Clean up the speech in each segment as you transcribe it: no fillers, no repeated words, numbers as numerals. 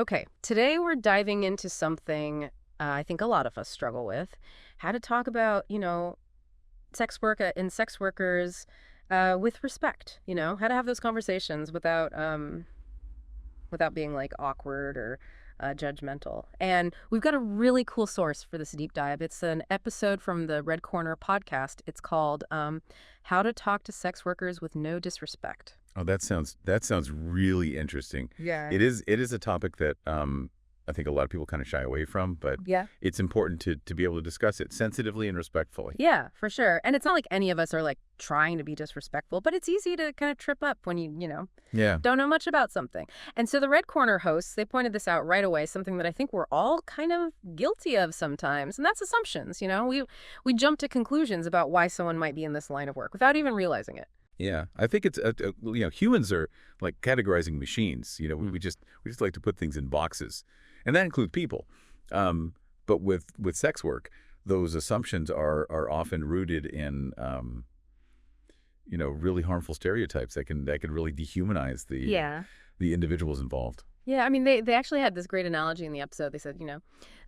Okay, today we're diving into something I think a lot of us struggle with, how to talk about, sex work and sex workers with respect, how to have those conversations without being like awkward or judgmental. And we've got a really cool source for this deep dive. It's an episode from the Red Corner podcast. It's called How to Talk to Sex Workers with No Disrespect. Oh, that sounds really interesting. Yeah. It is a topic that I think a lot of people kind of shy away from, but Yeah. it's important to be able to discuss it sensitively and respectfully. Yeah, for sure. And it's not like any of us are like trying to be disrespectful, but it's easy to kind of trip up when Yeah. don't know much about something. And so the Red Corner hosts, they pointed this out right away, something that I think we're all kind of guilty of sometimes, and that's assumptions. We jump to conclusions about why someone might be in this line of work without even realizing it. Yeah, I think it's humans are like categorizing machines. We just like to put things in boxes, and that includes people. But with sex work, those assumptions are often rooted in really harmful stereotypes that can really dehumanize the individuals involved. Yeah, I mean, they actually had this great analogy in the episode. They said,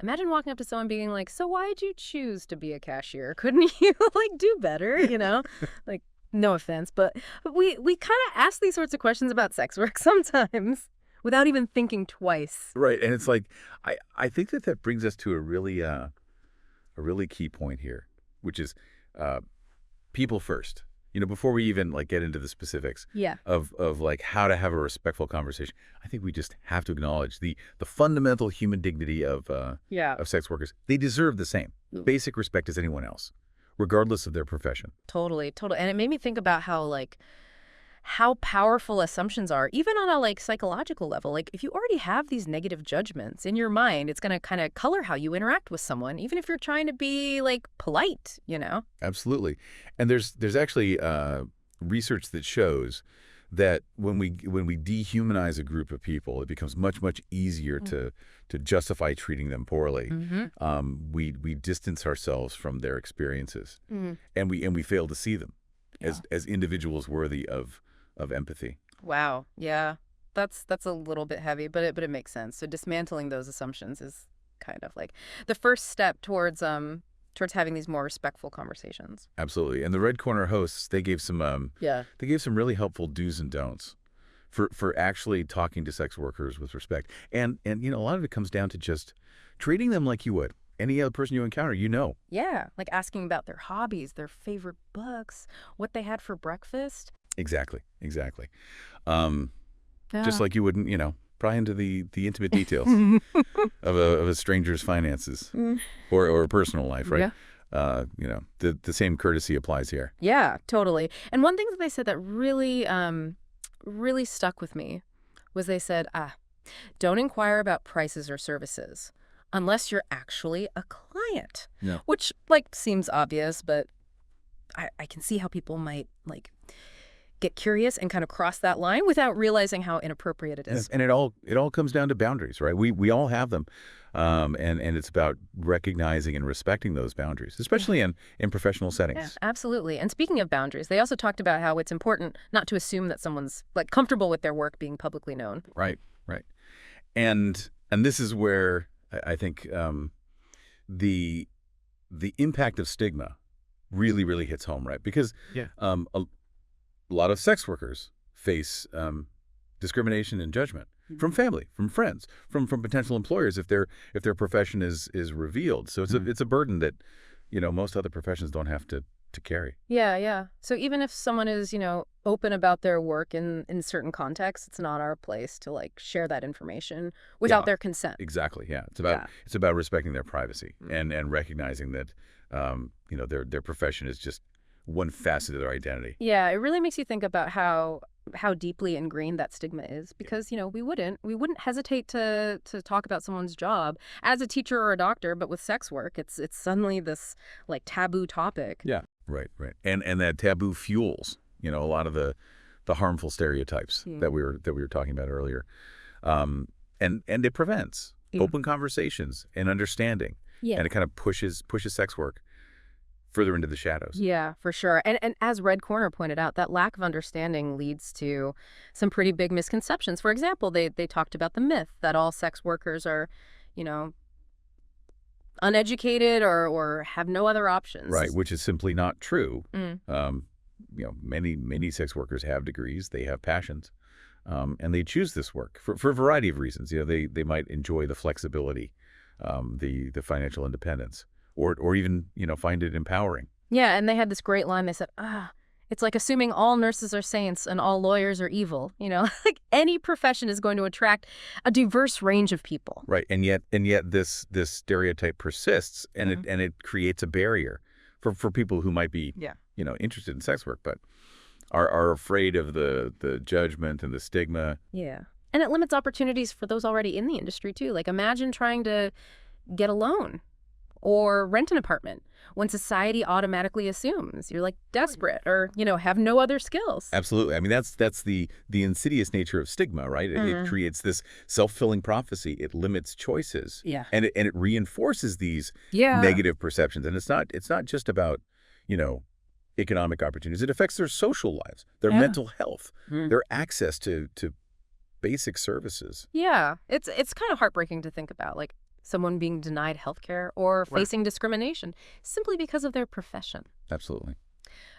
imagine walking up to someone being like, so why'd you choose to be a cashier? Couldn't you, do better, Like, no offense, but we kind of ask these sorts of questions about sex work sometimes without even thinking twice. Right, and it's like I think that brings us to a really key point here, which is people first. Before we even get into the specifics Yeah. of how to have a respectful conversation, I think we just have to acknowledge the fundamental human dignity of sex workers. They deserve the same basic respect as anyone else, regardless of their profession. Totally. And it made me think about how powerful assumptions are, even on a psychological level. If you already have these negative judgments in your mind, it's going to kind of color how you interact with someone, even if you're trying to be polite, Absolutely. And there's actually research that shows that when we dehumanize a group of people, it becomes much easier to justify treating them poorly. Mm-hmm. We distance ourselves from their experiences, and we fail to see them as individuals worthy of empathy. Wow. Yeah. That's a little bit heavy, but it makes sense. So dismantling those assumptions is kind of the first step towards having these more respectful conversations. Absolutely. And the Red Corner hosts, they gave some really helpful do's and don'ts for actually talking to sex workers with respect. And a lot of it comes down to just treating them like you would any other person you encounter. Yeah, asking about their hobbies, their favorite books, what they had for breakfast. Exactly. Yeah. Just like you wouldn't, pry into the intimate details of a stranger's finances or a personal life, right? Yeah. The same courtesy applies here. Yeah, totally. And one thing that they said that really, really stuck with me was they said, don't inquire about prices or services unless you're actually a client. Yeah. Which seems obvious, but I can see how people might get curious and kind of cross that line without realizing how inappropriate it is. And it all comes down to boundaries, right? We all have them, and it's about recognizing and respecting those boundaries, especially in professional settings. Yeah, absolutely. And speaking of boundaries, they also talked about how it's important not to assume that someone's comfortable with their work being publicly known. Right. And this is where I think the impact of stigma really hits home, right? Because a lot of sex workers face discrimination and judgment from family, from friends, from potential employers if their profession is revealed. So it's a burden that most other professions don't have to carry. Yeah. So even if someone is open about their work in certain contexts, it's not our place to share that information without their consent. Exactly. Yeah. It's about respecting their privacy and recognizing that their profession is just one facet of their identity. Yeah, it really makes you think about how deeply ingrained that stigma is, because we wouldn't hesitate to talk about someone's job as a teacher or a doctor, but with sex work, it's suddenly this taboo topic. Yeah, right. And that taboo fuels a lot of the harmful stereotypes that we were talking about earlier, and it prevents open conversations and understanding, and it kind of pushes sex work further into the shadows. Yeah, for sure. And as Red Corner pointed out, that lack of understanding leads to some pretty big misconceptions. For example, they talked about the myth that all sex workers are, you know, uneducated or have no other options. Right, which is simply not true. Mm. Many sex workers have degrees, they have passions, and they choose this work for a variety of reasons. They might enjoy the flexibility, the financial independence, or even find it empowering. Yeah, and they had this great line. They said, it's like assuming all nurses are saints and all lawyers are evil. Like any profession is going to attract a diverse range of people. Right, and yet this stereotype persists, and it creates a barrier for people who might be interested in sex work, but are afraid of the judgment and the stigma. Yeah, and it limits opportunities for those already in the industry too. Like imagine trying to get a loan or rent an apartment when society automatically assumes you're like desperate or, have no other skills. Absolutely. I mean, that's the insidious nature of stigma, right? It creates this self-fulfilling prophecy. It limits choices. Yeah. And it reinforces these negative perceptions. And it's not just about, economic opportunities. It affects their social lives, their mental health, their access to basic services. Yeah. It's kind of heartbreaking to think about. Like, someone being denied healthcare or facing discrimination simply because of their profession. Absolutely.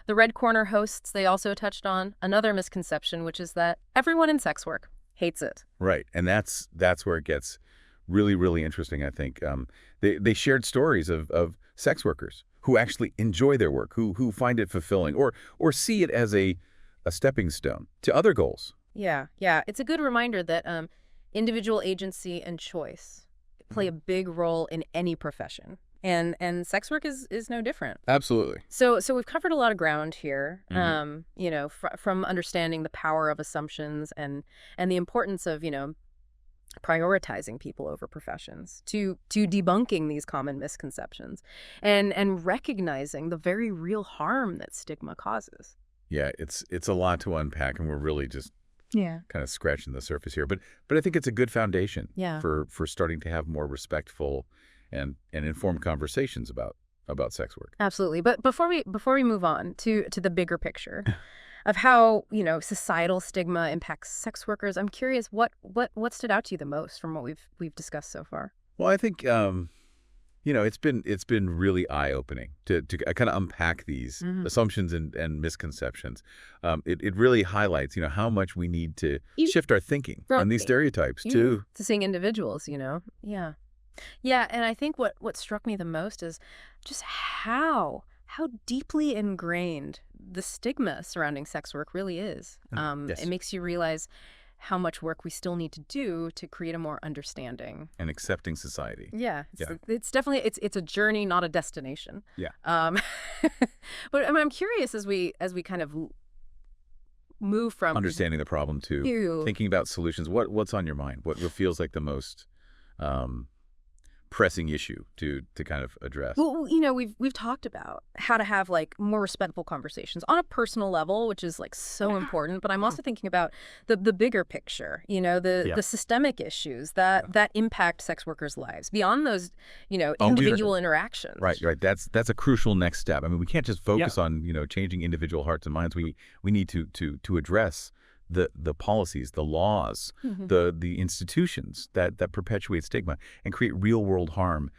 The Red Corner hosts, they also touched on another misconception, which is that everyone in sex work hates it. Right. And that's where it gets really, really interesting, I think. They shared stories of sex workers who actually enjoy their work, who find it fulfilling or see it as a stepping stone to other goals. Yeah. It's a good reminder that individual agency and choice play a big role in any profession. And sex work is no different. Absolutely. So we've covered a lot of ground here, from understanding the power of assumptions and the importance of, prioritizing people over professions to debunking these common misconceptions and recognizing the very real harm that stigma causes. Yeah, it's a lot to unpack, and we're really just kind of scratching the surface here. But I think it's a good foundation for starting to have more respectful and informed conversations about sex work. Absolutely. But before we move on to the bigger picture of how, societal stigma impacts sex workers, I'm curious what stood out to you the most from what we've discussed so far? Well, I think it's been really eye-opening to kind of unpack these assumptions and misconceptions. It really highlights, how much we need to shift our thinking on these stereotypes to seeing individuals, Yeah. Yeah, and I think what struck me the most is just how deeply ingrained the stigma surrounding sex work really is. Yes. It makes you realize how much work we still need to do to create a more understanding and accepting society. Yeah, it's definitely it's a journey, not a destination. Yeah. But I'm curious as we kind of move from understanding the problem to thinking about solutions. What's on your mind? What feels like the most pressing issue to kind of address? Well, we've talked about how to have like more respectful conversations on a personal level, which is like so important. But I'm also thinking about the bigger picture, the systemic issues that impact sex workers' lives beyond those, individual interactions. Right. That's a crucial next step. I mean, we can't just focus on changing individual hearts and minds. We need to address the policies, the laws, the institutions that perpetuate stigma and create real world harm